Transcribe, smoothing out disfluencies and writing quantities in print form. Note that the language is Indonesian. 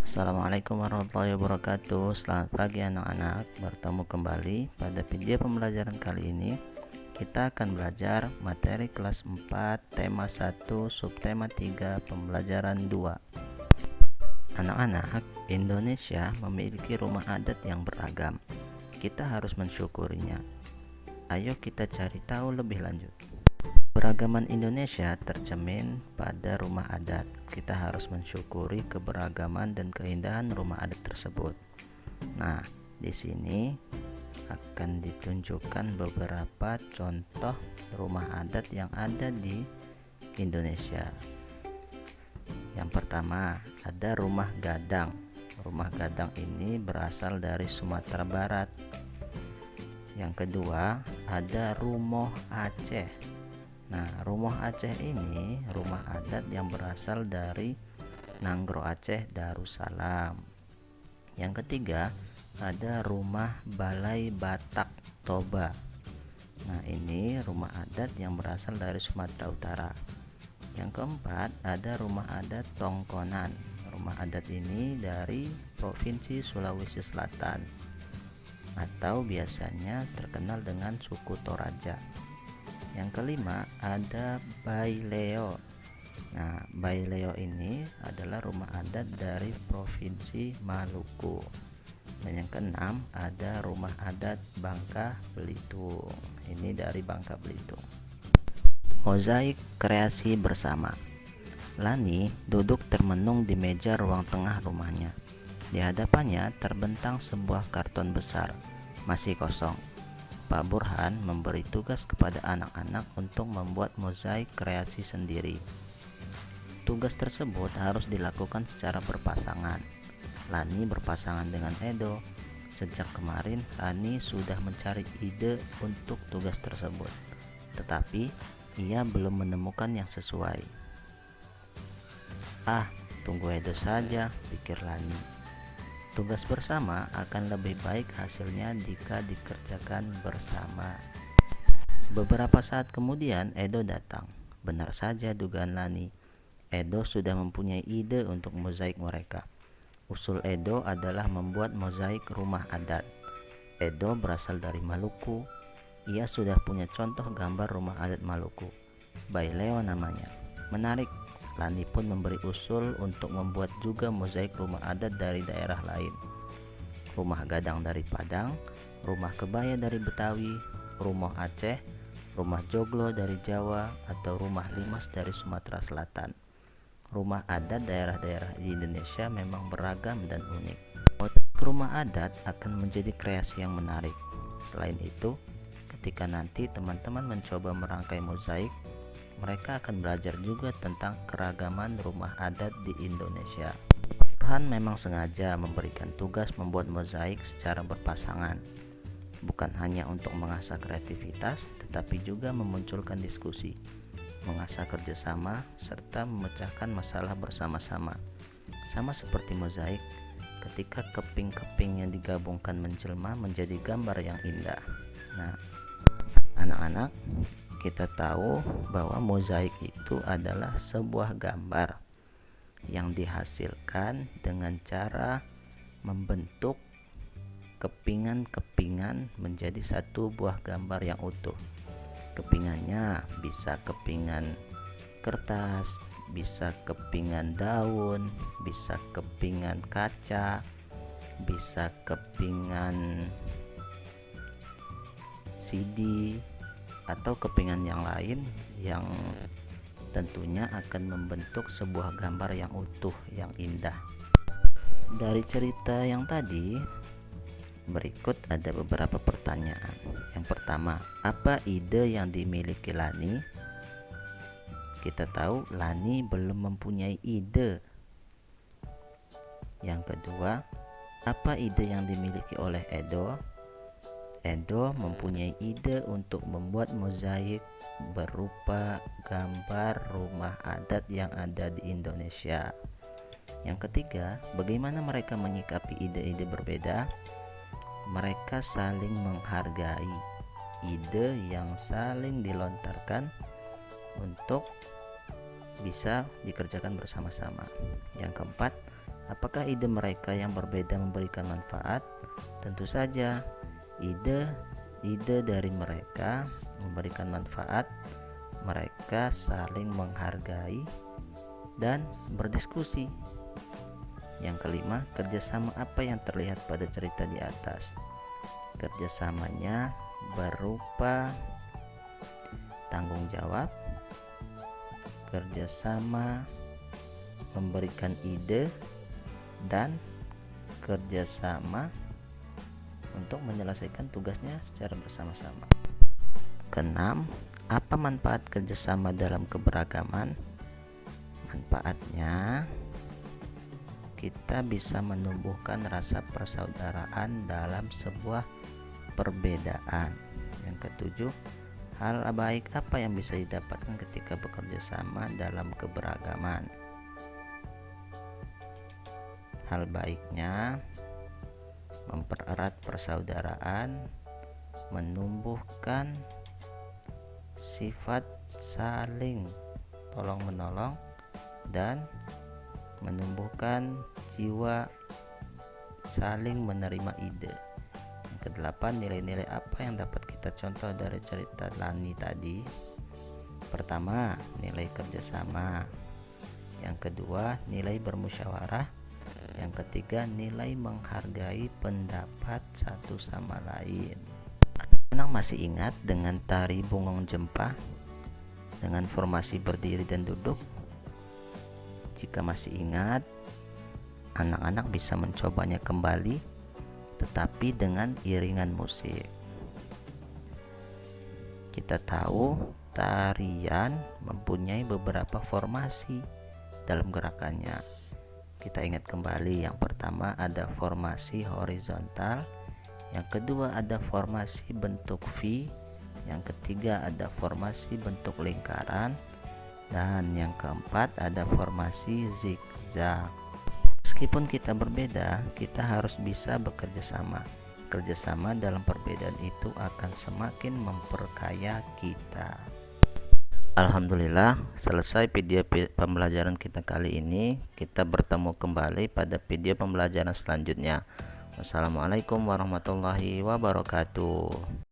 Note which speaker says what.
Speaker 1: Assalamualaikum warahmatullahi wabarakatuh. Selamat pagi anak-anak. Bertemu kembali pada video pembelajaran kali ini. Kita akan belajar materi kelas 4, tema 1, subtema 3, pembelajaran 2. Anak-anak, Indonesia memiliki rumah adat yang beragam. Kita harus mensyukurinya. Ayo kita cari tahu lebih lanjut. Keberagaman Indonesia tercermin pada rumah adat. Kita harus mensyukuri keberagaman dan keindahan rumah adat tersebut. Nah, di sini akan ditunjukkan beberapa contoh rumah adat yang ada di Indonesia. Yang pertama, ada rumah gadang. Rumah gadang ini berasal dari Sumatera Barat. Yang kedua, ada Rumoh Aceh. Nah, Rumoh Aceh ini rumah adat yang berasal dari Nanggro Aceh Darussalam. Yang ketiga, ada rumah Balai Batak Toba. Nah, ini rumah adat yang berasal dari Sumatera Utara. Yang keempat, ada rumah adat Tongkonan. Rumah adat ini dari Provinsi Sulawesi Selatan atau biasanya terkenal dengan suku Toraja. Yang kelima, ada Baileo. Nah, Baileo ini adalah rumah adat dari Provinsi Maluku. Dan yang keenam, ada rumah adat Bangka Belitung. Ini dari Bangka Belitung. Mozaik kreasi bersama. Lani duduk termenung di meja ruang tengah rumahnya. Di hadapannya terbentang sebuah karton besar, masih kosong. Pak Burhan memberi tugas kepada anak-anak untuk membuat mozaik kreasi sendiri. Tugas tersebut harus dilakukan secara berpasangan. Lani berpasangan dengan Edo. Sejak kemarin, Lani sudah mencari ide untuk tugas tersebut, tetapi ia belum menemukan yang sesuai. Tunggu Edo saja, pikir Lani. Tugas bersama akan lebih baik hasilnya jika dikerjakan bersama. Beberapa saat kemudian Edo datang. Benar saja dugaan Lani. Edo sudah mempunyai ide untuk mozaik mereka. Usul Edo adalah membuat mozaik rumah adat. Edo berasal dari Maluku. Ia sudah punya contoh gambar rumah adat Maluku. Baileo namanya. Menarik. Lani pun memberi usul untuk membuat juga mozaik rumah adat dari daerah lain. Rumah gadang dari Padang, rumah kebaya dari Betawi, rumah Aceh, rumah joglo dari Jawa, atau rumah limas dari Sumatera Selatan. Rumah adat daerah-daerah di Indonesia memang beragam dan unik. Mozaik rumah adat akan menjadi kreasi yang menarik. Selain itu, ketika nanti teman-teman mencoba merangkai mozaik, mereka akan belajar juga tentang keragaman rumah adat di Indonesia. Burhan memang sengaja memberikan tugas membuat mozaik secara berpasangan, bukan hanya untuk mengasah kreativitas, tetapi juga memunculkan diskusi, mengasah kerjasama, serta memecahkan masalah bersama-sama. Sama seperti mozaik, ketika keping-keping yang digabungkan menjelma menjadi gambar yang indah. Nah, anak-anak, kita tahu bahwa mozaik itu adalah sebuah gambar yang dihasilkan dengan cara membentuk kepingan-kepingan menjadi satu buah gambar yang utuh. Kepingannya bisa kepingan kertas, bisa kepingan daun, bisa kepingan kaca, bisa kepingan CD, atau kepingan yang lain yang tentunya akan membentuk sebuah gambar yang utuh, yang indah. Dari cerita yang tadi, berikut ada beberapa pertanyaan. Yang pertama, apa ide yang dimiliki Lani? Kita tahu Lani belum mempunyai ide. Yang kedua, apa ide yang dimiliki oleh Edo? Edo mempunyai ide untuk membuat mozaik berupa gambar rumah adat yang ada di Indonesia. Yang ketiga, bagaimana mereka menyikapi ide-ide berbeda? Mereka saling menghargai ide yang saling dilontarkan untuk bisa dikerjakan bersama-sama. Yang keempat, Apakah ide mereka yang berbeda memberikan manfaat? Tentu saja, ide dari mereka memberikan manfaat. Mereka saling menghargai dan berdiskusi. Yang kelima, kerjasama apa yang terlihat pada cerita di atas? Kerjasamanya berupa tanggung jawab, kerjasama memberikan ide, dan kerjasama untuk menyelesaikan tugasnya secara bersama-sama. Keenam, apa manfaat kerjasama dalam keberagaman? Manfaatnya, kita bisa menumbuhkan rasa persaudaraan dalam sebuah perbedaan. Yang ketujuh, hal baik apa yang bisa didapatkan ketika bekerja sama dalam keberagaman? Hal baiknya, mempererat persaudaraan, menumbuhkan sifat saling tolong-menolong, dan menumbuhkan jiwa saling menerima ide. Yang kedelapan, nilai-nilai apa yang dapat kita contoh dari cerita Lani tadi? Pertama, nilai kerjasama. Yang kedua, nilai bermusyawarah. Yang ketiga, nilai menghargai pendapat satu sama lain. Anak masih ingat dengan tari Bungong Jempa dengan formasi berdiri dan duduk? Jika masih ingat, anak-anak bisa mencobanya kembali, tetapi dengan iringan musik. Kita tahu tarian mempunyai beberapa formasi dalam gerakannya. Kita ingat kembali, yang pertama ada formasi horizontal, yang kedua ada formasi bentuk V, yang ketiga ada formasi bentuk lingkaran, dan yang keempat ada formasi zigzag. Meskipun kita berbeda, kita harus bisa bekerja sama. Kerjasama dalam perbedaan itu akan semakin memperkaya kita. Alhamdulillah, selesai video pembelajaran kita kali ini. Kita bertemu kembali pada video pembelajaran selanjutnya. Wassalamualaikum warahmatullahi wabarakatuh.